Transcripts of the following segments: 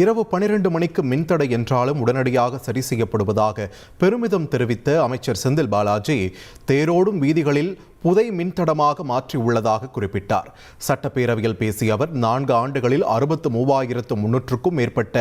இரவு 12 மணிக்கு மின்தடை என்றாலும் உடனடியாக சரி செய்யப்படுவதாக பெருமிதம் தெரிவித்த அமைச்சர் செந்தில் பாலாஜி தேரோடும் வீதிகளில் புதை மின்தடமாக மாற்றியுள்ளதாக குறிப்பிட்டார். சட்டப்பேரவையில் பேசிய அவர் 4 ஆண்டுகளில் 63,300க்கும் மேற்பட்ட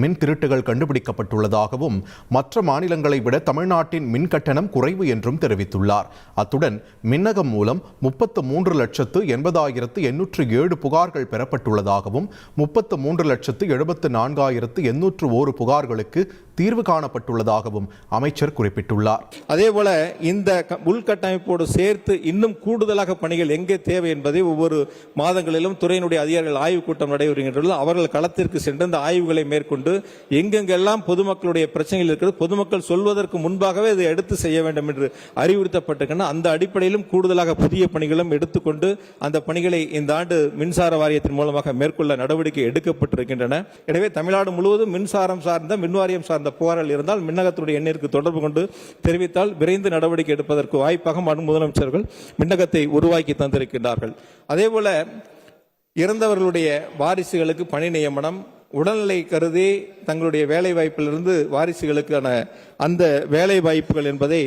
மின் திருட்டுகள் கண்டுபிடிக்கப்பட்டுள்ளதாகவும் மற்ற மாநிலங்களை விட தமிழ்நாட்டின் மின் கட்டணம் குறைவு என்றும் தெரிவித்துள்ளார். அத்துடன் மின்னகம் மூலம் 33,80,807 புகார்கள் பெறப்பட்டுள்ளதாகவும் 33,74,801 புகார்களுக்கு தீர்வு காணப்பட்டுள்ளதாகவும் அமைச்சர் குறிப்பிட்டுள்ளார். அதேபோல இந்த உள்கட்டமைப்போடு சேர்த்து இன்னும் கூடுதலாக பணிகள் எங்கே தேவை என்பதை ஒவ்வொரு மாதங்களிலும் துறையினுடைய அதிகாரிகள் ஆய்வுக் கூட்டம் நடைபெறுகின்றது. அவர்கள் களத்திற்கு சென்று அந்த ஆய்வுகளை மேற்கொண்டு எங்கெங்கெல்லாம் பொதுமக்களுடைய பிரச்சனைகள் இருக்கிறது, பொதுமக்கள் சொல்வதற்கு முன்பாகவே இதை எடுத்து செய்ய வேண்டும் என்று அறிவுறுத்தப்பட்டிருக்கின்றன. அந்த அடிப்படையிலும் கூடுதலாக புதிய பணிகளும் எடுத்துக்கொண்டு அந்த பணிகளை இந்த ஆண்டு மின்சார வாரியத்தின் மூலமாக மேற்கொள்ள நடவடிக்கை எடுக்கப்பட்டிருக்கின்றன. எனவே தமிழ்நாடு முழுவதும் மின்சாரம் சார்ந்த மின்வாரியம் சார்ந்த புகார்கள் இருந்தால் மின்னகத்துடைய எண்ணிற்கு தொடர்பு கொண்டு தெரிவித்தால் விரைந்து நடவடிக்கை எடுப்பதற்கு வாய்ப்பாக முதலமைச்சர்கள் மின்னகத்தை உருவாக்கி தந்திருக்கின்றார்கள். அதேபோல இறந்தவர்களுடைய வாரிசுகளுக்கு பணி நியமனம், உடல்நிலை கருதி தங்களுடைய வேலை வாய்ப்பிலிருந்து வாரிசுகளுக்கான அந்த வேலை வாய்ப்புகள் என்பதை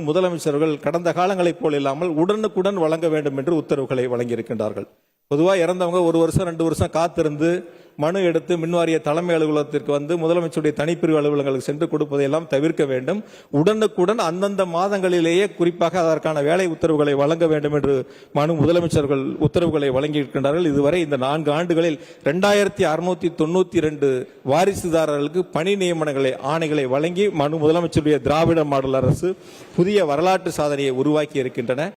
முதலமைச்சர்கள் கடந்த காலங்களைப் போல் இல்லாமல் உடனுக்குடன் வழங்க வேண்டும் என்று உத்தரவுகளை வழங்கியிருக்கின்றார்கள். பொதுவாக இறந்தவங்க 1 வருஷம் 2 வருஷம் காத்திருந்து மனு எடுத்து மின்வாரிய தலைமை அலுவலகத்திற்கு வந்து முதலமைச்சருடைய தனிப்பிரிவு அலுவலகங்களுக்கு சென்று கொடுப்பதையெல்லாம் தவிர்க்க வேண்டும். உடனுக்குடன் அந்தந்த மாதங்களிலேயே குறிப்பாக அதற்கான வேலை உத்தரவுகளை வழங்க வேண்டும் என்று முதலமைச்சர்கள் உத்தரவுகளை வழங்கியிருக்கின்றார்கள். இதுவரை இந்த 4 ஆண்டுகளில் 2692 வாரிசுதாரர்களுக்கு பணி நியமனங்களை ஆணைகளை வழங்கி முதலமைச்சருடைய திராவிட மாடல் அரசு புதிய வரலாற்று சாதனையை உருவாக்கி இருக்கின்றன.